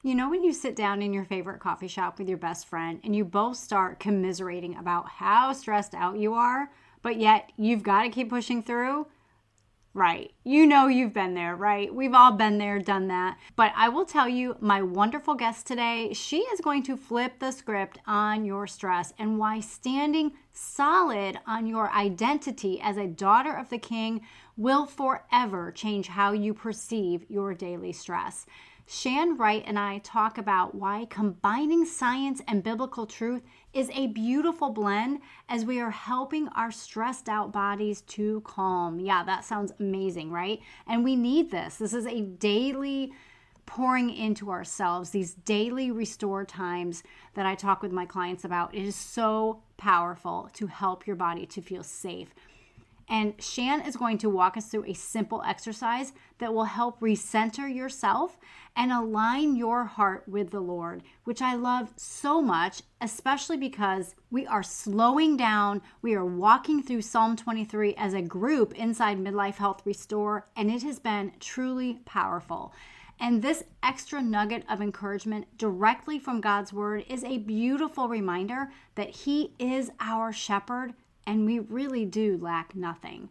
You know, when you sit down in your favorite coffee shop with your best friend and you both start commiserating about how stressed out you are, but yet you've got to keep pushing through? Right. You know you've been there, right? We've all been there, done that. But I will tell you, my wonderful guest today, she is going to flip the script on your stress and why standing solid on your identity as a daughter of the King will forever change how you perceive your daily stress. Shan Wright and I talk about why combining science and biblical truth is a beautiful blend as we are helping our stressed out bodies to calm. Yeah, that sounds amazing, right? And we need this. This is a daily pouring into ourselves, these daily restore times that I talk with my clients about. It is so powerful to help your body to feel safe. And Shan is going to walk us through a simple exercise that will help recenter yourself and align your heart with the Lord, which I love so much, especially because we are slowing down. We are walking through Psalm 23 as a group inside Midlife Health Restore, and it has been truly powerful. And this extra nugget of encouragement directly from God's word is a beautiful reminder that He is our shepherd and we really do lack nothing.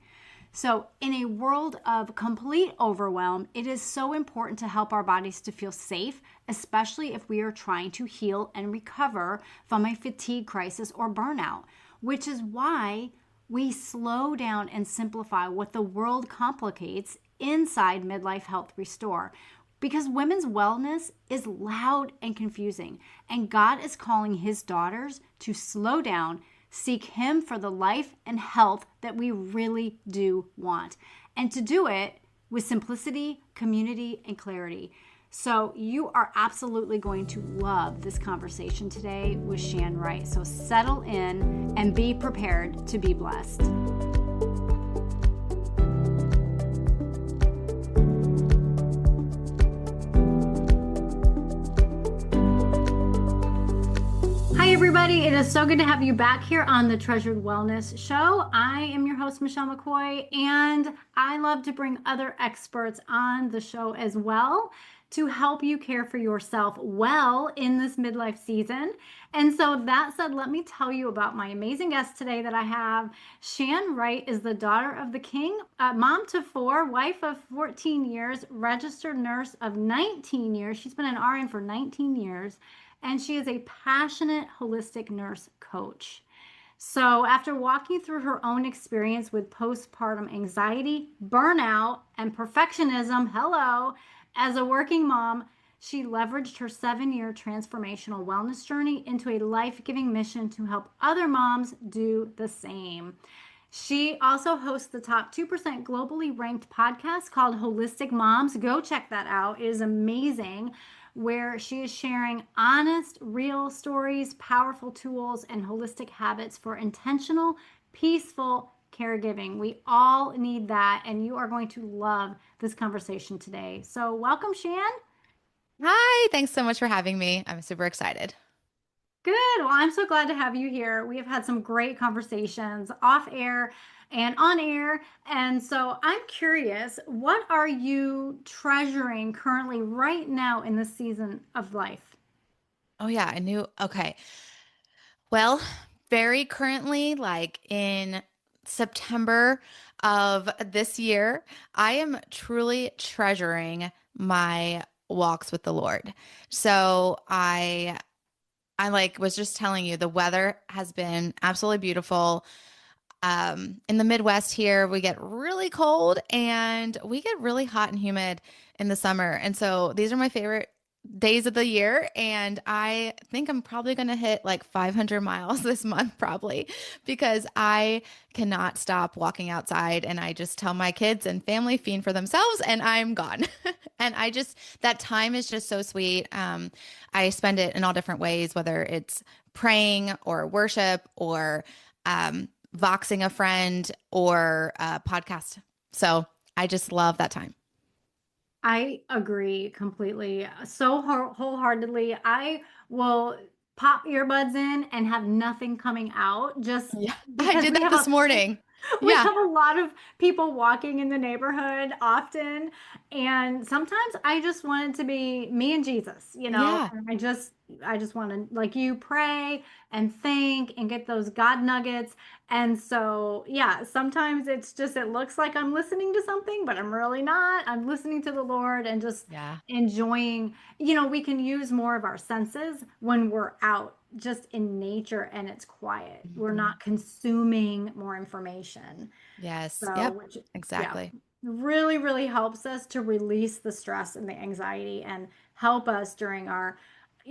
So in a world of complete overwhelm, it is so important to help our bodies to feel safe, especially if we are trying to heal and recover from a fatigue crisis or burnout, which is why we slow down and simplify what the world complicates inside Midlife Health Restore. Because women's wellness is loud and confusing, and God is calling His daughters to slow down, seek Him for the life and health that we really do want, and to do it with simplicity, community, and clarity. So you are absolutely going to love this conversation today with Shan Wright. So settle in and be prepared to be blessed. Hi, everybody. It is so good to have you back here on the Treasured Wellness Show. I am your host, Michelle McCoy, and I love to bring other experts on the show as well to help you care for yourself well in this midlife season. And so that said, let me tell you about my amazing guest today that I have. Shan Wright is the daughter of the King, mom to 4, wife of 14 years, registered nurse of 19 years. She's been an RN for 19 years. And she is a passionate holistic nurse coach. So after walking through her own experience with postpartum anxiety, burnout, and perfectionism, as a working mom, she leveraged her 7-year transformational wellness journey into a life-giving mission to help other moms do the same. She also hosts the top 2% globally ranked podcast called Holistic Moms. Go check that out. It is amazing, where she is sharing honest, real stories, powerful tools, and holistic habits for intentional, peaceful caregiving. We all need that, and you are going to love this conversation today. So welcome, Shan. Hi, thanks so much for having me. I'm super excited. Good. Well, I'm so glad to have you here. We have had some great conversations off air and on air. And so I'm curious, what are you treasuring currently right now in this season of life? Oh, yeah, I knew. Okay. Well, very currently, like in September of this year, I am truly treasuring my walks with the Lord. So I like was just telling you the weather has been absolutely beautiful. In the Midwest here, we get really cold and we get really hot and humid in the summer. And so these are my favorite days of the year. And I think I'm probably going to hit like 500 miles this month, probably because I cannot stop walking outside. And I just tell my kids and family fiend for themselves and I'm gone. And that time is just so sweet. I spend it in all different ways, whether it's praying or worship or, voxing a friend or a podcast. So I just love that time. I agree completely. So wholeheartedly. I will pop earbuds in and have nothing coming out just Yeah, I because did we that have this morning. We Yeah. have a lot of people walking in the neighborhood often, and sometimes I just want it to be me and Jesus, Yeah. and I just want to, like, you pray and think and get those God nuggets. And so, yeah, sometimes it looks like I'm listening to something, but I'm really not. I'm listening to the Lord and just Yeah. enjoying. We can use more of our senses when we're out just in nature and it's quiet. We're Mhm. not consuming more information. Yes. So, Yep. which, yeah, Exactly. really, really helps us to release the stress and the anxiety and help us during our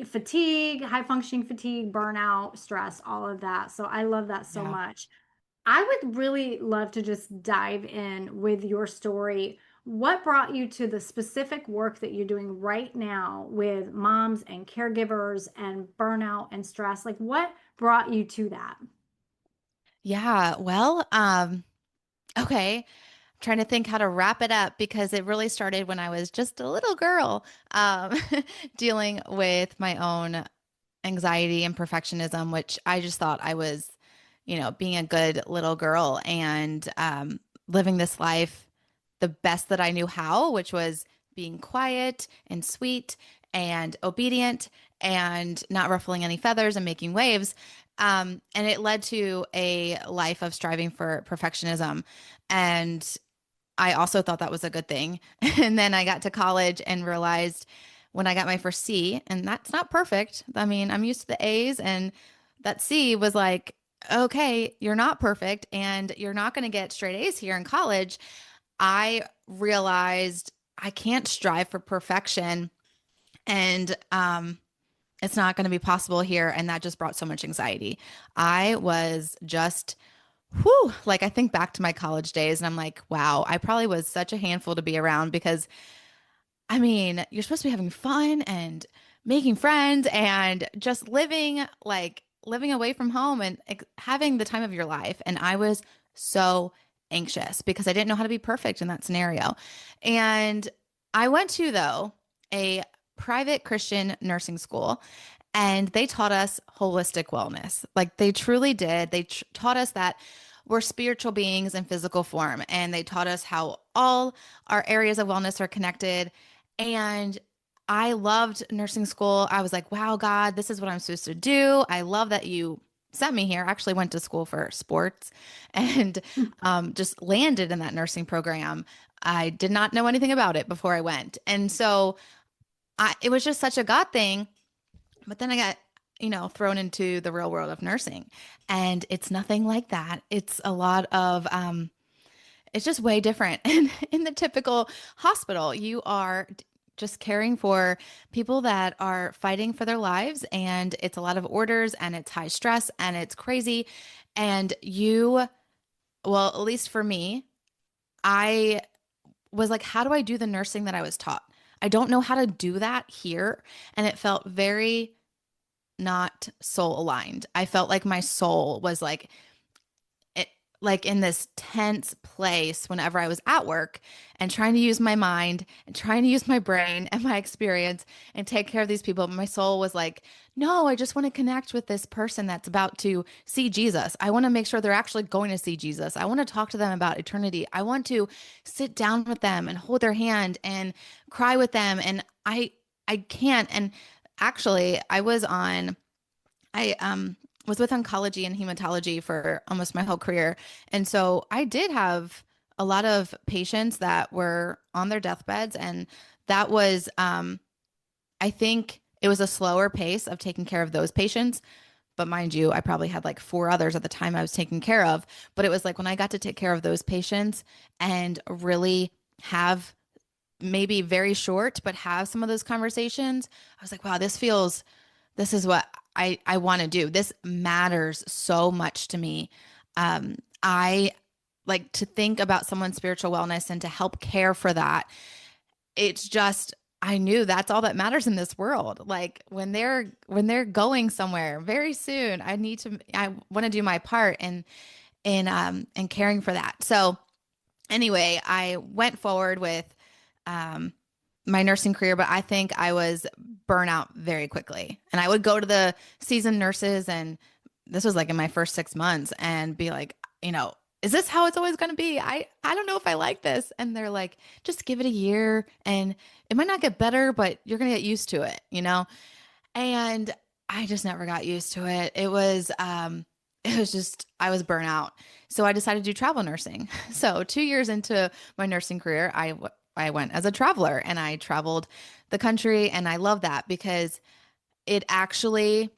fatigue, high functioning fatigue, burnout, stress, all of that. So, I love that so Yeah. much. I would really love to just dive in with your story. What brought you to the specific work that you're doing right now with moms and caregivers and burnout and stress? Like, what brought you to that? Yeah. Well, okay. Trying to think how to wrap it up because it really started when I was just a little girl, um, dealing with my own anxiety and perfectionism, which I just thought I was, being a good little girl and living this life the best that I knew how, which was being quiet and sweet and obedient and not ruffling any feathers and making waves. And it led to a life of striving for perfectionism. And I also thought that was a good thing. And then I got to college and realized when I got my first C, and that's not perfect. I mean, I'm used to the A's, and that C was like, okay, you're not perfect and you're not going to get straight A's here in college. I realized I can't strive for perfection and it's not going to be possible here. And that just brought so much anxiety. I was just whew, like I think back to my college days and I'm like, wow, I probably was such a handful to be around because I mean, you're supposed to be having fun and making friends and just living away from home and having the time of your life. And I was so anxious because I didn't know how to be perfect in that scenario. And I went to, though, a private Christian nursing school and they taught us holistic wellness. Like they truly did. They taught us that we're spiritual beings in physical form. And they taught us how all our areas of wellness are connected. And I loved nursing school. I was like, wow, God, this is what I'm supposed to do. I love that you sent me here. I actually went to school for sports and just landed in that nursing program. I did not know anything about it before I went. And so it was just such a God thing. But then I got, thrown into the real world of nursing. And it's nothing like that. It's a lot of, it's just way different. And in the typical hospital, you are just caring for people that are fighting for their lives. And it's a lot of orders and it's high stress and it's crazy. And well, at least for me, I was like, how do I do the nursing that I was taught? I don't know how to do that here. And it felt very not soul aligned. I felt like my soul was it, like in this tense place whenever I was at work and trying to use my mind and trying to use my brain and my experience and take care of these people. My soul was like, no, I just want to connect with this person that's about to see Jesus. I want to make sure they're actually going to see Jesus. I want to talk to them about eternity. I want to sit down with them and hold their hand and cry with them. And I can't. And actually, I was with oncology and hematology for almost my whole career. And so I did have a lot of patients that were on their deathbeds. And that was, I think it was a slower pace of taking care of those patients. But mind you, I probably had like four others at the time I was taking care of. But it was like when I got to take care of those patients and really have maybe very short, but have some of those conversations, I was like, wow, this is what I want to do. This matters so much to me. I like to think about someone's spiritual wellness and to help care for that. It's just, I knew that's all that matters in this world. Like when they're going somewhere very soon, I want to do my part in caring for that. So anyway, I went forward with um, my nursing career, but I think I was burnout very quickly. And I would go to the seasoned nurses, and this was like in my first 6 months, and be like, is this how it's always going to be? I don't know if I like this. And they're like, just give it a year and it might not get better, but you're going to get used to it, you know? And I just never got used to it. It was just, I was burnt out. So I decided to do travel nursing. So 2 years into my nursing career, I went as a traveler and I traveled the country. And I love that because it actually,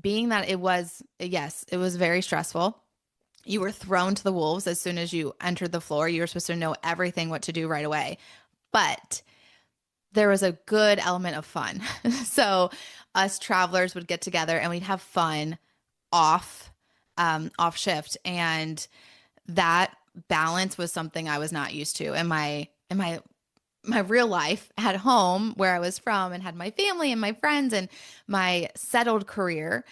being that it was, yes, it was very stressful. You were thrown to the wolves as soon as you entered the floor. You were supposed to know everything, what to do right away. But there was a good element of fun. So us travelers would get together and we'd have fun off off shift, and that balance was something I was not used to in my real life at home where I was from and had my family and my friends and my settled career.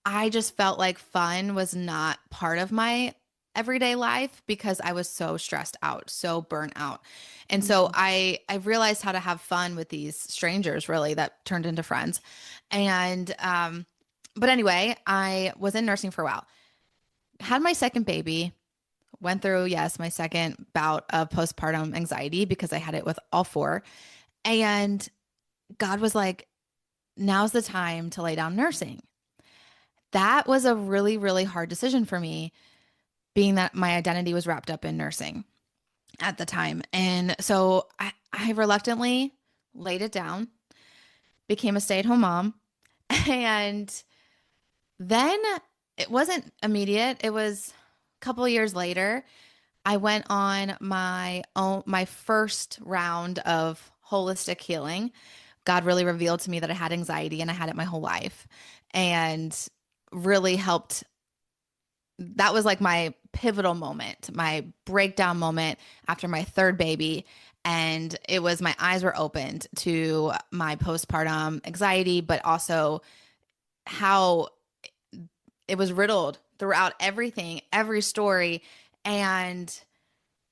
I just felt like fun was not part of my everyday life because I was so stressed out, so burnt out. And so Mhm. I realized how to have fun with these strangers really that turned into friends. And but anyway, I was in nursing for a while. Had my second baby, went through, yes, my second bout of postpartum anxiety because I had it with all four. And God was like, now's the time to lay down nursing. That was a really, really hard decision for me, being that my identity was wrapped up in nursing at the time. And so I reluctantly laid it down, became a stay-at-home mom. And then it wasn't immediate. It was a couple of years later. I went on my first round of holistic healing. God really revealed to me that I had anxiety and I had it my whole life, and really helped. That was like my pivotal moment, my breakdown moment after my third baby. And it was, my eyes were opened to my postpartum anxiety, but also how it was riddled throughout everything, every story. And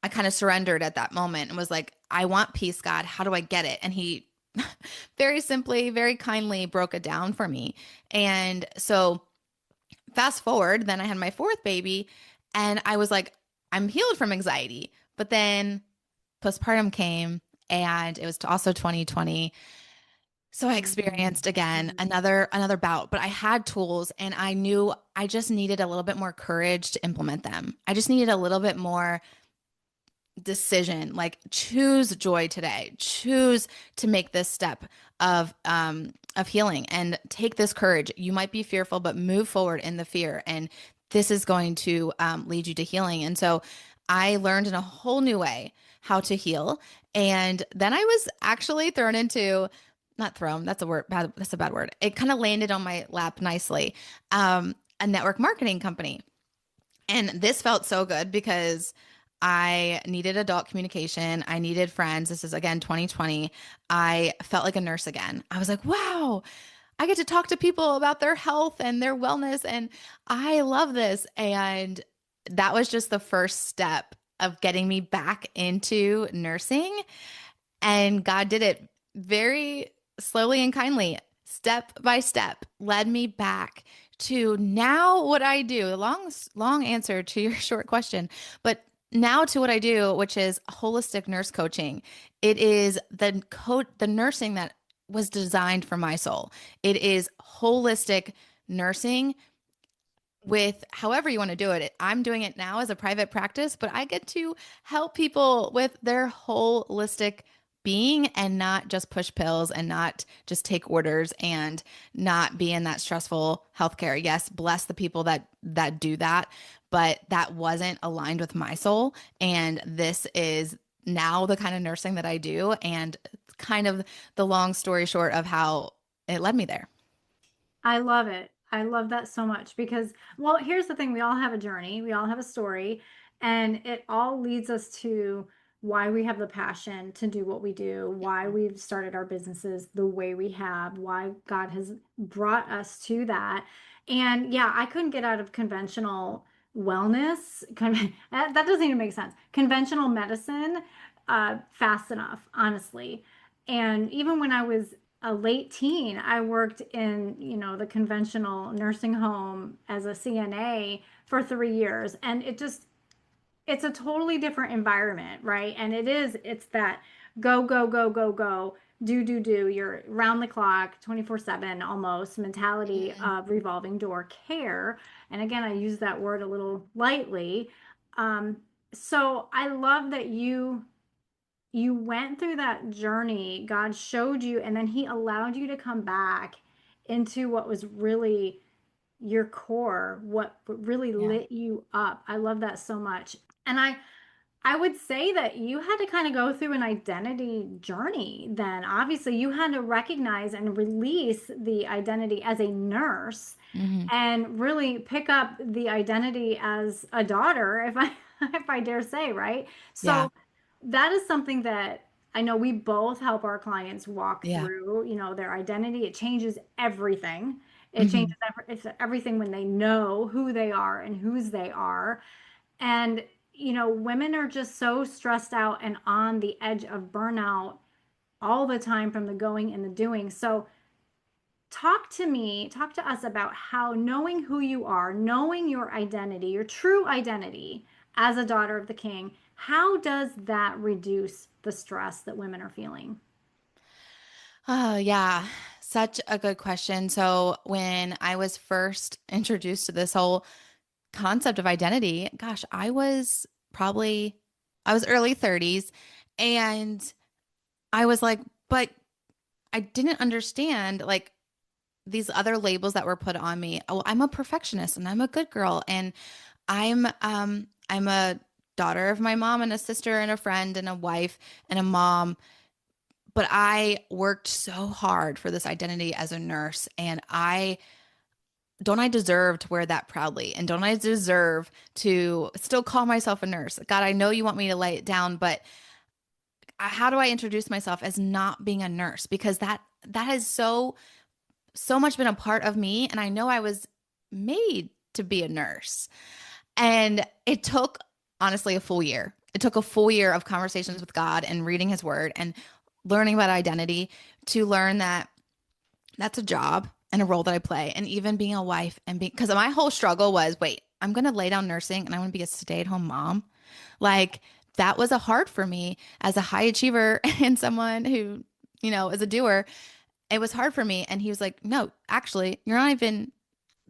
I kind of surrendered at that moment and was like, I want peace, God. How do I get it? And He very simply, very kindly broke it down for me. And so fast forward, then I had my fourth baby and I was like, I'm healed from anxiety. But then postpartum came and it was also 2020. So I experienced again Mhm. another bout, but I had tools and I knew I just needed a little bit more courage to implement them. I just needed a little bit more decision, like choose joy today, choose to make this step of healing and take this courage. You might be fearful, but move forward in the fear, and this is going to lead you to healing. And so I learned in a whole new way how to heal. And then I was actually thrown into, not thrown, that's a word, that's a bad word, it kind of landed on my lap nicely, a network marketing company. And this felt so good because I needed adult communication. I needed friends. This is again 2020. I felt like a nurse again. I was like, wow, I get to talk to people about their health and their wellness. And I love this. And that was just the first step of getting me back into nursing. And God did it very slowly and kindly, step by step, led me back to now what I do. A long answer to your short question, but now to what I do, which is holistic nurse coaching. It is the nursing that was designed for my soul. It is holistic nursing with however you want to do it. I'm doing it now as a private practice, but I get to help people with their holistic being and not just push pills and not just take orders and not be in that stressful healthcare. Yes, bless the people that do that, but that wasn't aligned with my soul. And this is now the kind of nursing that I do, and kind of the long story short of how it led me there. I love it. I love that so much because, well, here's the thing. We all have a journey, we all have a story, and it all leads us to why we have the passion to do what we do, why we've started our businesses the way we have, why God has brought us to that. And yeah, I couldn't get out of conventional wellness. That doesn't even make sense. Conventional medicine fast enough, honestly. And even when I was a late teen, I worked in, the conventional nursing home as a CNA for 3 years. And it just, it's a totally different environment, right? And it's that go, go, go, go, go, do. You're round the clock, 24/7 almost mentality Mhm. of revolving door care. And again, I use that word a little lightly. Um, so I love that you went through that journey. God showed you, and then He allowed you to come back into what was really your core, what really Yeah. lit you up. I love that so much. And I would say that you had to kind of go through an identity journey then. Obviously, you had to recognize and release the identity as a nurse Hmm. and really pick up the identity as a daughter, if I if I dare say, right? Yeah. So that is something that I know we both help our clients walk Yeah. through, their identity. It changes everything. It Hmm. changes it's everything when they know who they are and whose they are. And, women are just so stressed out and on the edge of burnout all the time from the going and the doing. So, talk to us about how knowing who you are, knowing your identity, your true identity as a daughter of the king, how does that reduce the stress that women are feeling? Oh, yeah. Such a good question. So, when I was first introduced to this whole concept of identity, gosh, I was early 30s, and I was like, but I didn't understand like these other labels that were put on me. Oh, I'm a perfectionist and I'm a good girl and I'm a daughter of my mom and a sister and a friend and a wife and a mom. But I worked so hard for this identity as a nurse, and I deserve to wear that proudly, and don't I deserve to still call myself a nurse? God, I know you want me to lay it down, but how do I introduce myself as not being a nurse? Because that has so much been a part of me, and I know I was made to be a nurse. And it took honestly a full year. It took a full year of conversations with God and reading his word and learning about identity to learn that that's a job and a role that I play. And even being a wife and being, because my whole struggle was, wait, I'm going to lay down nursing and I want to be a stay-at-home mom. Like that was a hard for me as a high achiever and someone who, is a doer. It was hard for me. And he was like, no, actually,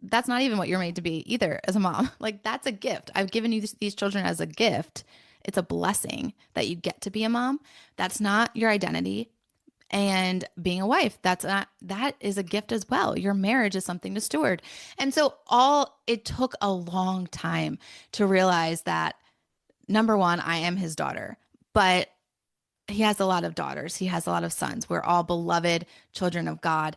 that's not even what you're made to be either as a mom. Like that's a gift. I've given you these children as a gift. It's a blessing that you get to be a mom. That's not your identity. And being a wife, that is a gift as well. Your marriage is something to steward. And so it took a long time to realize that number one, I am his daughter, but he has a lot of daughters. He has a lot of sons. We're all beloved children of God,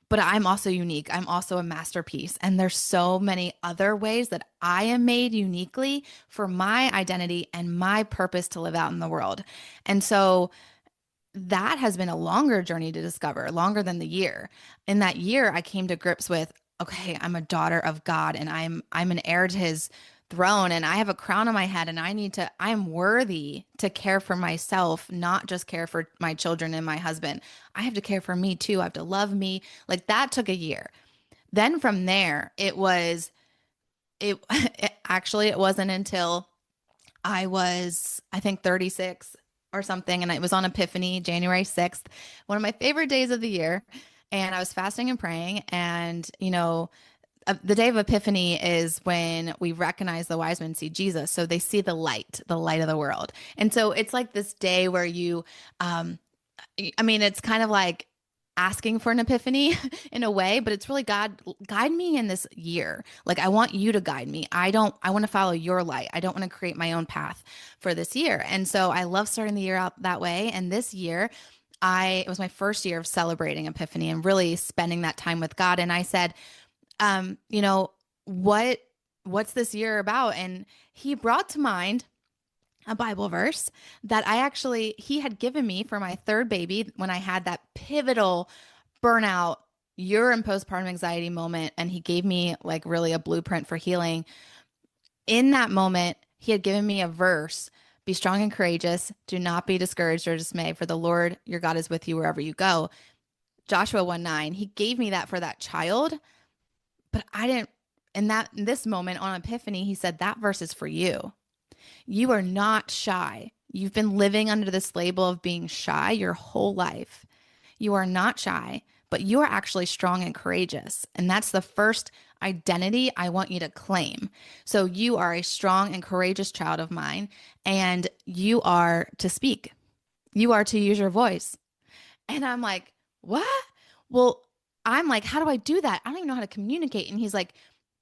but I'm also unique. I'm also a masterpiece. And there's so many other ways that I am made uniquely for my identity and my purpose to live out in the world. And so that has been a longer journey to discover, longer than the year. In that year, I came to grips with, okay, I'm a daughter of God and I'm an heir to his throne and I have a crown on my head and I'm worthy to care for myself, not just care for my children and my husband. I have to care for me too. I have to love me. Like that took a year. Then from there, it wasn't until I was, I think, 36 or something. And it was on Epiphany, January 6th, one of my favorite days of the year. And I was fasting and praying. And, the day of Epiphany is when we recognize the wise men see Jesus. So they see the light of the world. And so it's like this day where um, it's kind of like asking for an epiphany in a way, but it's really God, guide me in this year. Like I want you to guide me. I want to follow your light. I don't want to create my own path for this year. And so I love starting the year out that way. And this year, it was my first year of celebrating Epiphany and really spending that time with God. And I said, um, you know, what what's this year about? And he brought to mind a Bible verse that he had given me for my third baby when I had that pivotal burnout, urine postpartum anxiety moment. And he gave me like really a blueprint for healing. In that moment, he had given me a verse: be strong and courageous. Do not be discouraged or dismayed, for the Lord your God is with you wherever you go. Joshua 1:9. He gave me that for that child, but in this moment on Epiphany, he said, that verse is for you. You are not shy. You've been living under this label of being shy your whole life. You are not shy, but you are actually strong and courageous. And that's the first identity I want you to claim. So you are a strong and courageous child of mine, and you are to speak. You are to use your voice. And I'm like, what? Well, I'm like, how do I do that? I don't even know how to communicate. And he's like,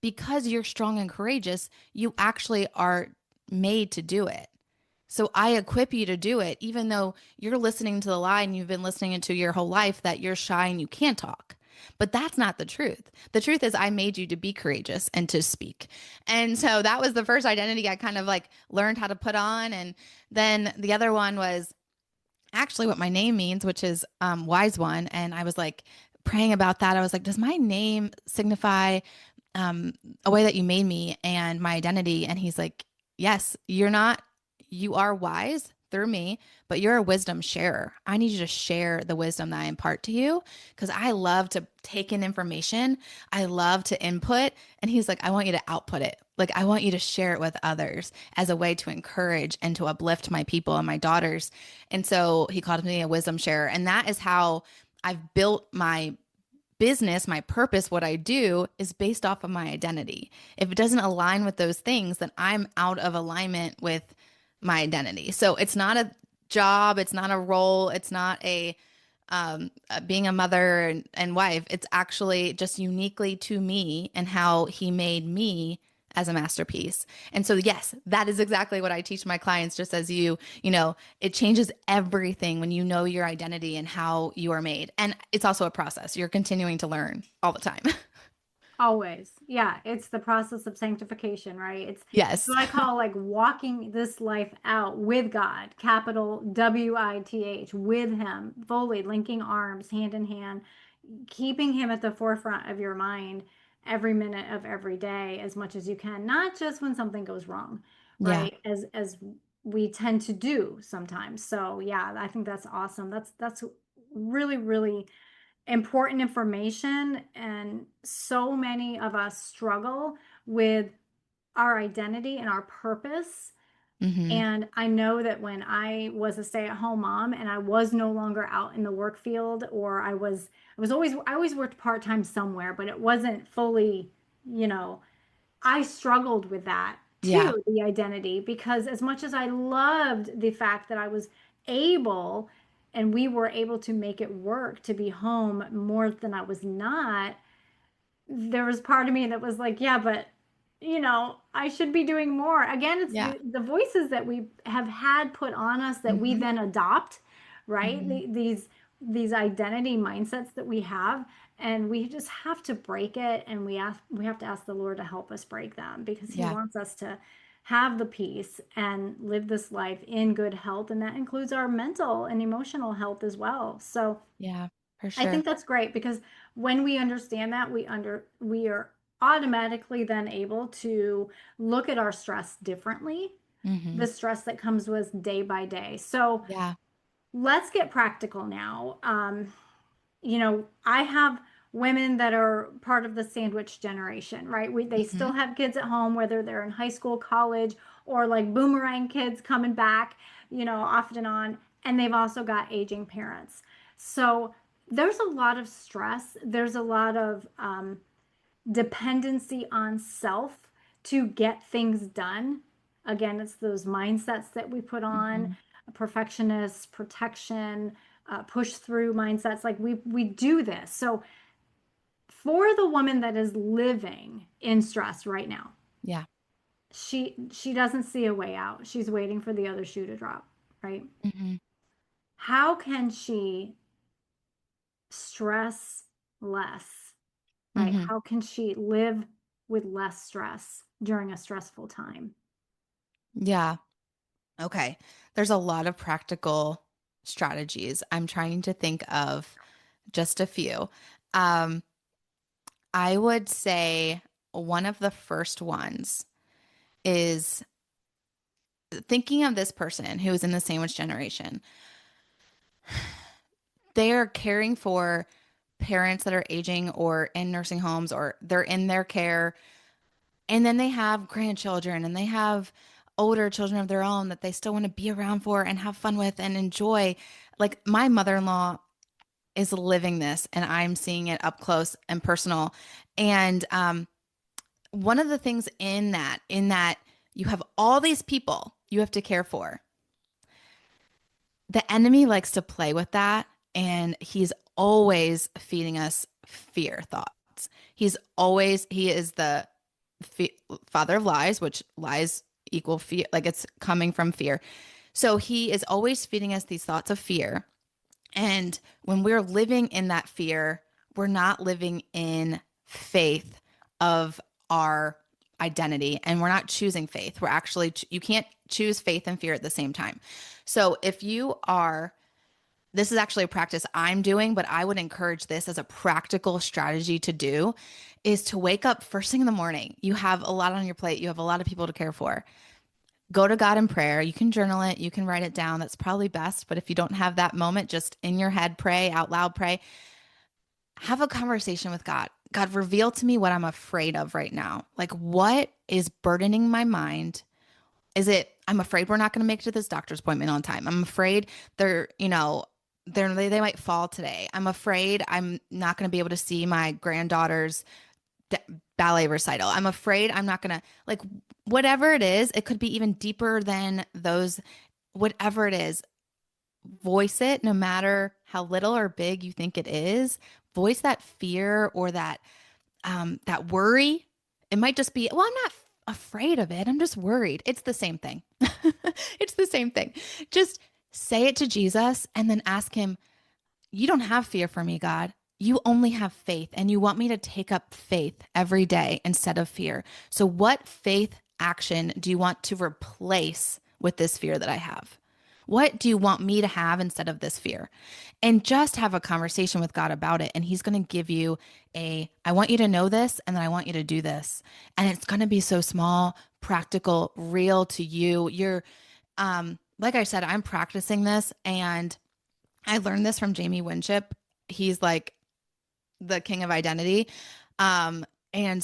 because you're strong and courageous, you actually are made to do it. So I equip you to do it, even though you're listening to the lie and you've been listening to your whole life that you're shy and you can't talk. But that's not the truth. The truth is, I made you to be courageous and to speak. And so that was the first identity I kind of like learned how to put on. And then the other one was actually what my name means, which is wise one. And I was like praying about that. I was like, does my name signify um, a way that you made me and my identity? And he's like, yes, you are wise through me, but you're a wisdom sharer. I need you to share the wisdom that I impart to you because I love to take in information. I love to input. And he's like, I want you to output it. Like, I want you to share it with others as a way to encourage and to uplift my people and my daughters. And so he called me a wisdom sharer. And that is how I've built my business, my purpose, what I do is based off of my identity. If it doesn't align with those things, then I'm out of alignment with my identity. So it's not a job, it's not a role, it's not being a mother and wife. It's actually just uniquely to me and how he made me as a masterpiece. And so, yes, that is exactly what I teach my clients, just as it changes everything when you know your identity and how you are made. And it's also a process. You're continuing to learn all the time. Always. Yeah, it's the process of sanctification, right? It's Yes. what I call like walking this life out with God, capital WITH, with him, fully linking arms, hand in hand, keeping him at the forefront of your mind every minute of every day as much as you can, not just when something goes wrong, Yeah. right? As we tend to do sometimes. So, yeah, I think that's awesome. That's really, really important information. And so many of us struggle with our identity and our purpose. Hmm. And I know that when I was a stay-at-home mom and I was no longer out in the work field, or I always worked part-time somewhere, but it wasn't fully, you know, I struggled with that Yeah. too, the identity, because as much as I loved the fact that I was able and we were able to make it work to be home more than I was not, there was part of me that was like, yeah, but I should be doing more. Again, it's Yeah. the voices that we have had put on us that we Hmm. then adopt, right? Hmm. These identity mindsets that we have, and we just have to break it, and we have to ask the Lord to help us break them because he Yeah. wants us to have the peace and live this life in good health, and that includes our mental and emotional health as well. So, Yeah. For I sure. think that's great because when we understand that, we are automatically then able to look at our stress differently, Hmm. the stress that comes with day by day. So Yeah. let's get practical now. I have women that are part of the sandwich generation, right? They Hmm. still have kids at home, whether they're in high school, college, or like boomerang kids coming back, off and on. And they've also got aging parents. So there's a lot of stress. There's a lot of dependency on self to get things done. Again, it's those mindsets that we put on, Hmm. perfectionist, protection, push through mindsets. Like we do this. So for the woman that is living in stress right now, Yeah. she doesn't see a way out. She's waiting for the other shoe to drop, right? Hmm. How can she stress less, right? Hmm. How can she live with less stress during a stressful time? Yeah. Okay. There's a lot of practical strategies. I'm trying to think of just a few. Um, I would say one of the first ones is thinking of this person who is in the sandwich generation. They are caring for parents that are aging or in nursing homes or they're in their care. And then they have grandchildren and they have older children of their own that they still want to be around for and have fun with and enjoy. Like my mother-in-law is living this and I'm seeing it up close and personal. And one of the things in that you have all these people you have to care for. The enemy likes to play with that, and he's always feeding us fear thoughts. He is the fe father of lies, which lies equal fear, like it's coming from fear. So he is always feeding us these thoughts of fear. And when we're living in that fear, we're not living in faith of our identity and we're not choosing faith. We're actually, you can't choose faith and fear at the same time. So if you are, this is actually a practice I'm doing, but I would encourage this as a practical strategy to do is to wake up first thing in the morning. You have a lot on your plate, you have a lot of people to care for. Go to God in prayer. You can journal it, you can write it down. That's probably best. But if you don't have that moment, just in your head, pray out loud, pray. Have a conversation with God. God, reveal to me what I'm afraid of right now. Like, what is burdening my mind? Is it, I'm afraid we're not going to make it to this doctor's appointment on time. I'm afraid they might fall today. I'm afraid I'm not going to be able to see my granddaughter's d- ballet recital. I'm afraid I'm not going to, like, whatever it is, it could be even deeper than those, whatever it is, voice it no matter how little or big you think it is. Voice that fear or that worry. It might just be, well, I'm not afraid of it. I'm just worried. It's the same thing. It's the same thing. Just say it to Jesus and then ask him, you don't have fear for me, God. You only have faith, and you want me to take up faith every day instead of fear. So, what faith action do you want to replace with this fear that I have? What do you want me to have instead of this fear? And just have a conversation with God about it. And He's going to give you I want you to know this, and then I want you to do this. And it's going to be so small, practical, real to you. Like I said, I'm practicing this, and I learned this from Jamie Winship. He's like the king of identity. And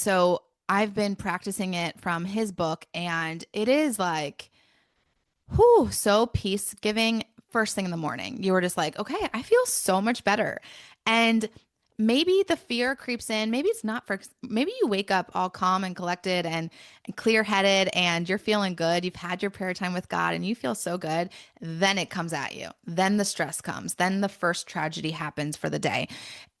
so I've been practicing it from his book, and it is like, whew, so peace giving first thing in the morning. You were just like, okay, I feel so much better. And maybe the fear creeps in. Maybe it's not maybe you wake up all calm and collected and clear headed and you're feeling good. You've had your prayer time with God and you feel so good. Then it comes at you. Then the stress comes. Then the first tragedy happens for the day.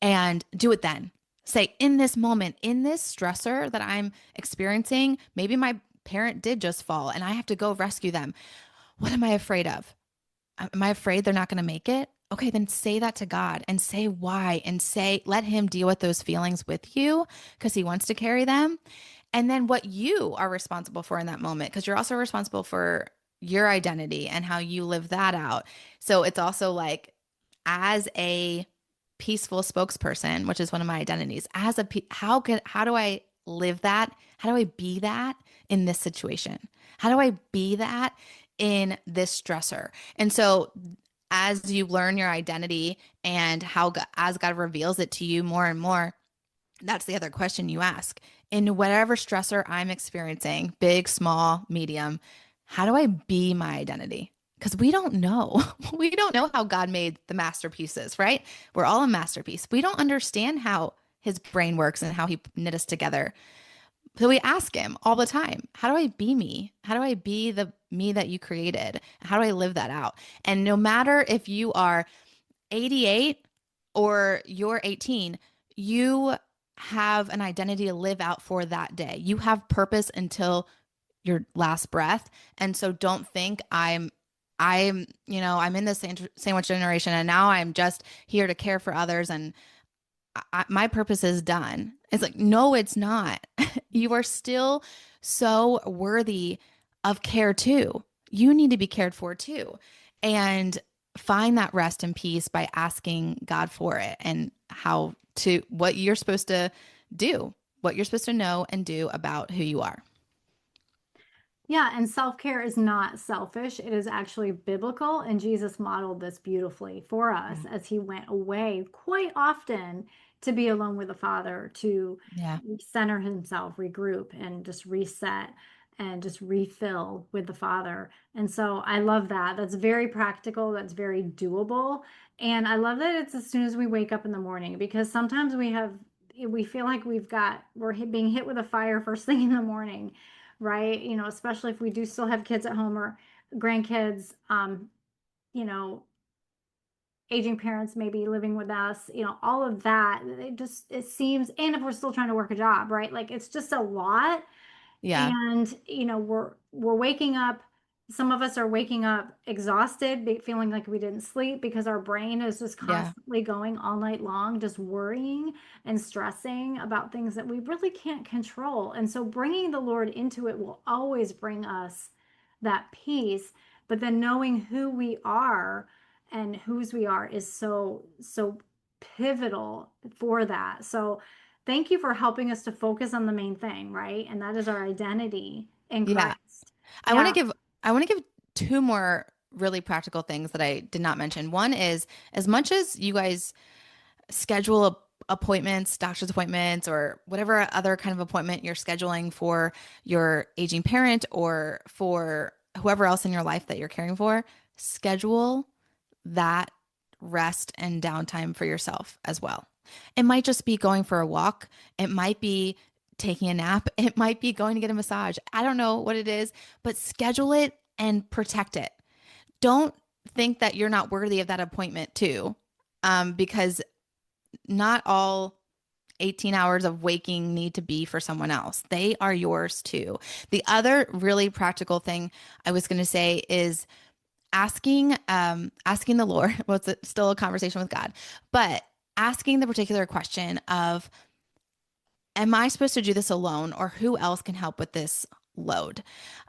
And do it then. Say, in this moment, in this stressor that I'm experiencing, maybe my parent did just fall and I have to go rescue them. What am I afraid of? Am I afraid they're not going to make it? Okay, then say that to God and say why and say, let Him deal with those feelings with you because He wants to carry them. And then what you are responsible for in that moment, because you're also responsible for your identity and how you live that out. So it's also like, as a peaceful spokesperson, which is one of my identities, how do I live that? How do I be that in this situation? How do I be that in this stressor? And so as you learn your identity and as God reveals it to you more and more, that's the other question you ask. In whatever stressor I'm experiencing, big, small, medium, how do I be my identity? Because we don't know. We don't know how God made the masterpieces, right? We're all a masterpiece. We don't understand how his brain works and how he knit us together. So we ask him all the time, how do I be me? How do I be the me that you created? How do I live that out? And no matter if you are 88 or you're 18, you have an identity to live out for that day. You have purpose until your last breath. And so don't think I'm in this sandwich generation and now I'm just here to care for others and my purpose is done. It's like, no, it's not. You are still so worthy of care too. You need to be cared for too. And find that rest and peace by asking God for it and what you're supposed to do, what you're supposed to know and do about who you are. Yeah, and self-care is not selfish. It is actually biblical, and Jesus modeled this beautifully for us as he went away quite often to be alone with the Father, to Yeah. center himself, regroup, and just reset and just refill with the Father. And so I love that. That's very practical, that's very doable. And I love that it's as soon as we wake up in the morning, because sometimes we feel like being hit with a fire first thing in the morning, right? Especially if we do still have kids at home or grandkids, you know, aging parents maybe living with us, all of that. It seems, and if we're still trying to work a job, right? Like it's just a lot. Yeah. And we're waking up. Some of us are waking up exhausted, feeling like we didn't sleep because our brain is just Yeah. constantly going all night long, just worrying and stressing about things that we really can't control. And so bringing the Lord into it will always bring us that peace. But then knowing who we are and whose we are is so pivotal for that. So thank you for helping us to focus on the main thing, right? And that is our identity in Yeah. Christ. I want to Yeah. give I want to give two more really practical things that I did not mention. One is as much as you guys schedule appointments, doctor's appointments, or whatever other kind of appointment you're scheduling for your aging parent or for whoever else in your life that you're caring for, schedule that rest and downtime for yourself as well. It might just be going for a walk. It might be taking a nap. It might be going to get a massage. I don't know what it is, but schedule it and protect it. Don't think that you're not worthy of that appointment too, because not all 18 hours of waking need to be for someone else. They are yours too. The other really practical thing I was going to say is asking the Lord, well, it's still a conversation with God, but asking the particular question of, am I supposed to do this alone or who else can help with this load?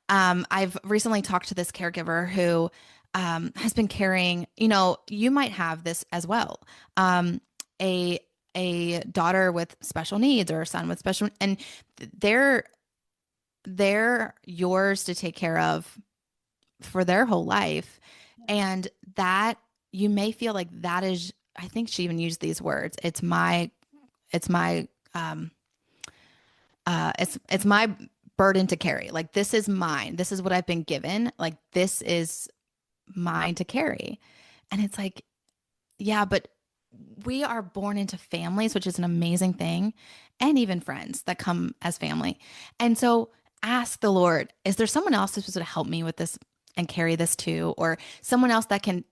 I've recently talked to this caregiver who has been carrying, you might have this as well. A daughter with special needs or a son with special, and they're they're yours to take care of for their whole life. And that you may feel like that is, I think she even used these words. It's my, um, it's my burden to carry. Like, this is mine. This is what I've been given. Like, this is mine to carry. And it's like, yeah, but we are born into families, which is an amazing thing, and even friends that come as family. And so ask the Lord, is there someone else who's supposed to help me with this and carry this too? Or someone else that I can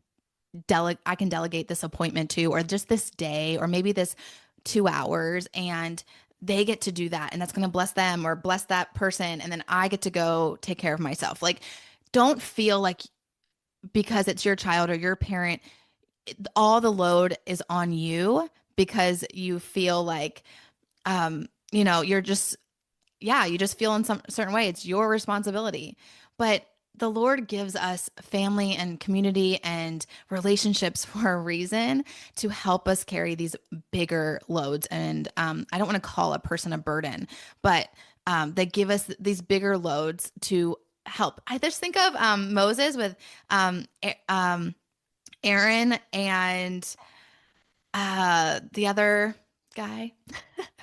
delegate this appointment to, or just this day, or maybe this 2 hours, and they get to do that. And that's going to bless them or bless that person. And then I get to go take care of myself. Like, don't feel like because it's your child or your parent, all the load is on you because you feel like, you're just, yeah, you just feel in some certain way. It's your responsibility. But the Lord gives us family and community and relationships for a reason to help us carry these bigger loads. And I don't want to call a person a burden, but they give us these bigger loads to help. I just think of Moses with Aaron and the other guy.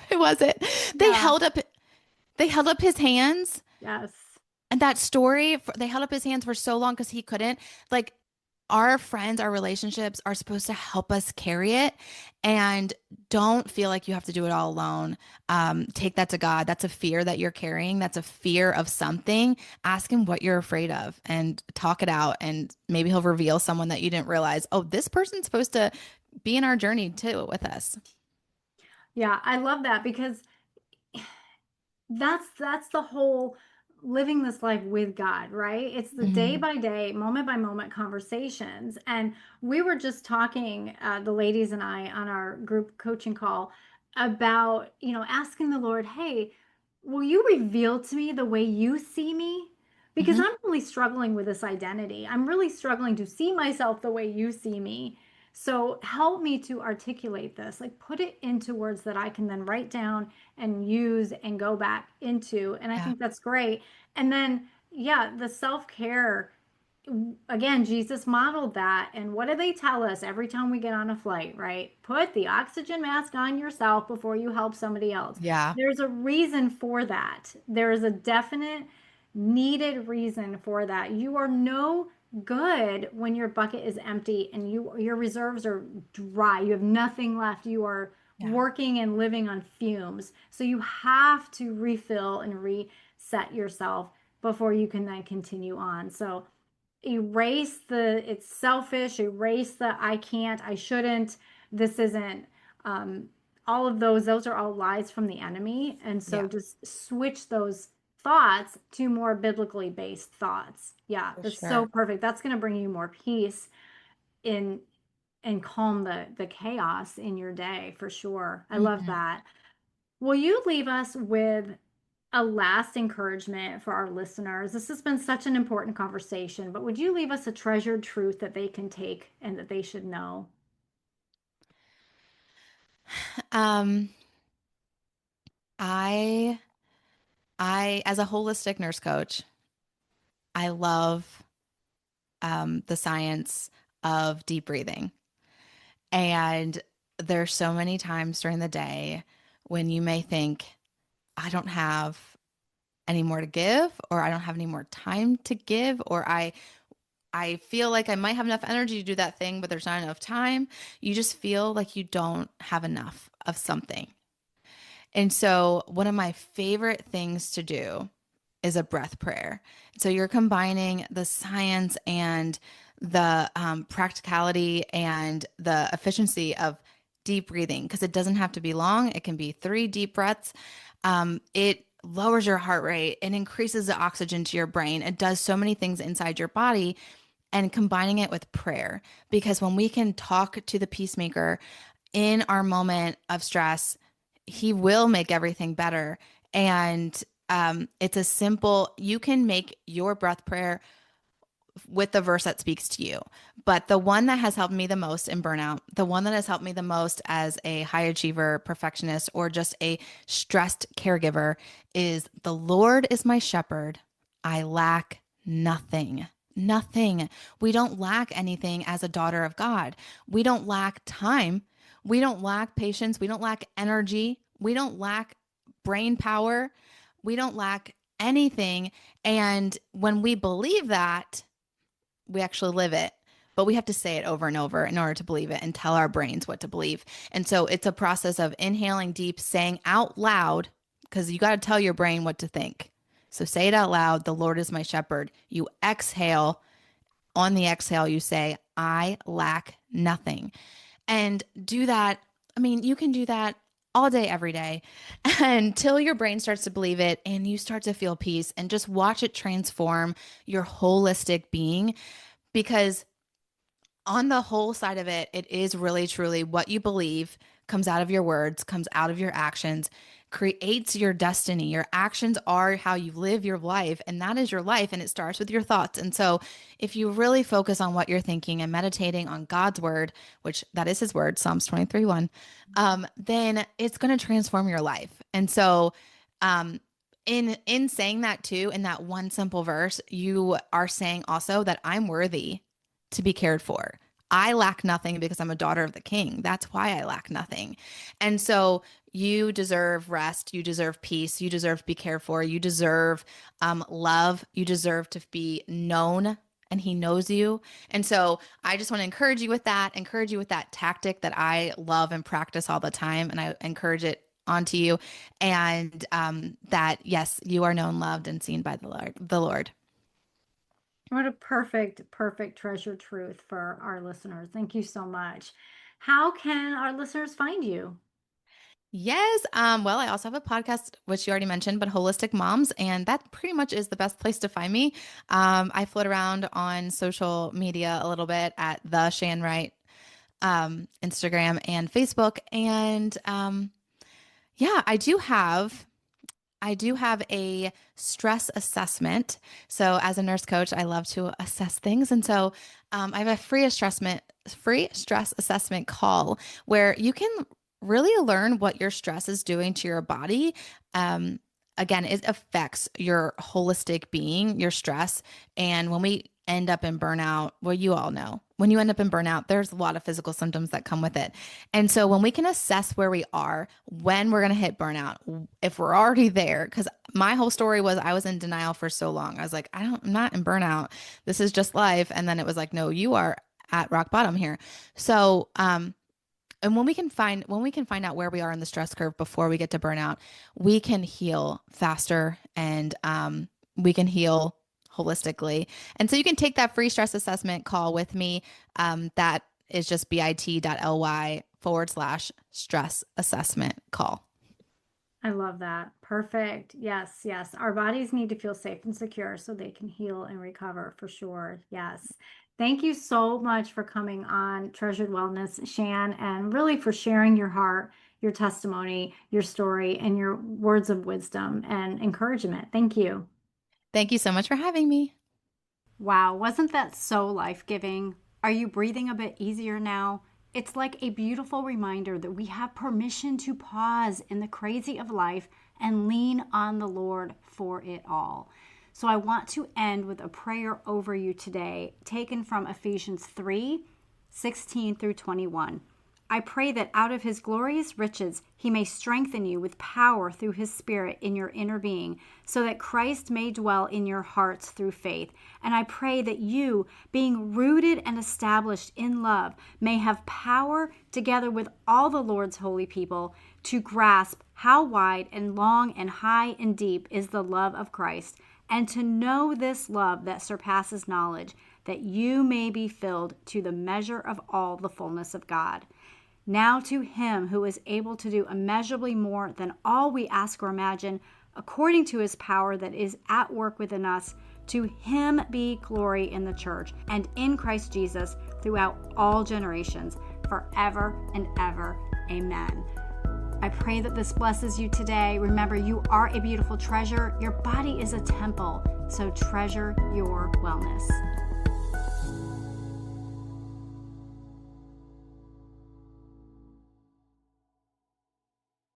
Who was it? They Yeah. held up they held up his hands. Yes. And that story, they held up his hands for so long because he couldn't. Like, our friends, our relationships are supposed to help us carry it. And don't feel like you have to do it all alone. Take that to God. That's a fear that you're carrying. That's a fear of something. Ask him what you're afraid of and talk it out. And maybe he'll reveal someone that you didn't realize. Oh, this person's supposed to be in our journey too with us. Yeah, I love that because that's the whole living this life with God, right? It's the day Hmm. by day, moment by moment conversations. And we were just talking, the ladies and I, on our group coaching call about, asking the Lord, hey, will you reveal to me the way you see me? Because Hmm. I'm really struggling with this identity. I'm really struggling to see myself the way you see me. So help me to articulate this, like put it into words that I can then write down and use and go back into. And I Yeah. think that's great. And then, yeah, the self care. again, Jesus modeled that. And what do they tell us every time we get on a flight, right? Put the oxygen mask on yourself before you help somebody else. Yeah. There's a reason for that. There is a definite needed reason for that. You are no good when your bucket is empty and your reserves are dry. You have nothing left. You are Yeah. working and living on fumes. So you have to refill and reset yourself before you can then continue on. So erase the it's selfish, erase the I can't, I shouldn't, this isn't, um, all of those are all lies from the enemy. And so Yeah, just switch those thoughts to more biblically based thoughts. Yeah, for that's so sure. perfect. That's going to bring you more peace in and calm the chaos in your day for sure. I love Mhm. that. Will you leave us with a last encouragement for our listeners? This has been such an important conversation, but would you leave us a treasured truth that they can take and that they should know? Um, I as a holistic nurse coach, I love the science of deep breathing. And there's so many times during the day when you may think, I don't have any more to give, or I don't have any more time to give, or I feel like I might have enough energy to do that thing, but there's not enough time. You just feel like you don't have enough of something. And so, one of my favorite things to do is a breath prayer. So, you're combining the science and the practicality and the efficiency of deep breathing because it doesn't have to be long. It can be 3 deep breaths. It lowers your heart rate, it increases the oxygen to your brain, it does so many things inside your body. And combining it with prayer, because when we can talk to the peacemaker in our moment of stress, he will make everything better. And it's a simple, you can make your breath prayer with the verse that speaks to you. But the one that has helped me the most in burnout, the one that has helped me the most as a high achiever, perfectionist, or just a stressed caregiver is the Lord is my shepherd. I lack nothing. Nothing. We don't lack anything as a daughter of God. We don't lack time. We don't lack patience. We don't lack energy. We don't lack brain power. We don't lack anything. And when we believe that, we actually live it. But we have to say it over and over in order to believe it and tell our brains what to believe. And so it's a process of inhaling deep, saying out loud, because you got to tell your brain what to think. So say it out loud. The Lord is my shepherd. You exhale. On the exhale, you say, I lack nothing. And do that. I mean, you can do that all day, every day until your brain starts to believe it and you start to feel peace and just watch it transform your holistic being because on the whole side of it, it is really truly what you believe comes out of your words, comes out of your actions, creates your destiny. Your actions are how you live your life, and that is your life, and it starts with your thoughts. And so, if you really focus on what you're thinking and meditating on God's word, which that is his word, Psalms 23:1, then it's going to transform your life. And so, um, in saying that too, in that one simple verse, you are saying also that I'm worthy to be cared for. I lack nothing because I'm a daughter of the king. That's why I lack nothing. And so you deserve rest. You deserve peace. You deserve to be cared for. You deserve love. You deserve to be known. And he knows you. And so I just want to encourage you with that tactic that I love and practice all the time. And I encourage it onto you. And that, yes, you are known, loved, and seen by the Lord. The Lord. What a perfect treasure truth for our listeners. Thank you so much. How can our listeners find you? Yes. Well, I also have a podcast, which you already mentioned, but Holistic Moms, and that pretty much is the best place to find me. I float around on social media a little bit at the Shan Wright, Instagram and Facebook. And yeah, I do have a stress assessment. So as a nurse coach, I love to assess things. And so I have a free stress assessment call where you can really learn what your stress is doing to your body. Um, Again, it affects your holistic being, your stress. And when we end up in burnout, well, you all know when you end up in burnout, there's a lot of physical symptoms that come with it. And so when we can assess where we are, when we're going to hit burnout, if we're already there, because my whole story was I was in denial for so long. I was like, I'm not in burnout. This is just life. And then it was like, no, you are at rock bottom here. So, and when we can find out where we are in the stress curve before we get to burnout, we can heal faster and we can heal holistically. And so you can take that free stress assessment call with me. That is just bit.ly/stress assessment call. I love that. Perfect. Yes, yes. Our bodies need to feel safe and secure so they can heal and recover for sure. Yes. Thank you so much for coming on Treasured Wellness, Shan, and really for sharing your heart, your testimony, your story, and your words of wisdom and encouragement. Thank you. Thank you so much for having me. Wow, wasn't that so life-giving? Are you breathing a bit easier now? It's like a beautiful reminder that we have permission to pause in the crazy of life and lean on the Lord for it all. So I want to end with a prayer over you today, taken from Ephesians 3:16 through 21. I pray that out of his glorious riches he may strengthen you with power through his Spirit in your inner being, so that Christ may dwell in your hearts through faith. And I pray that you, being rooted and established in love, may have power, together with all the Lord's holy people, to grasp how wide and long and high and deep is the love of Christ, and to know this love that surpasses knowledge, that you may be filled to the measure of all the fullness of God. Now to him who is able to do immeasurably more than all we ask or imagine, according to his power that is at work within us, to him be glory in the church and in Christ Jesus throughout all generations, forever and ever. Amen. I pray that this blesses you today. Remember, you are a beautiful treasure. Your body is a temple, so treasure your wellness.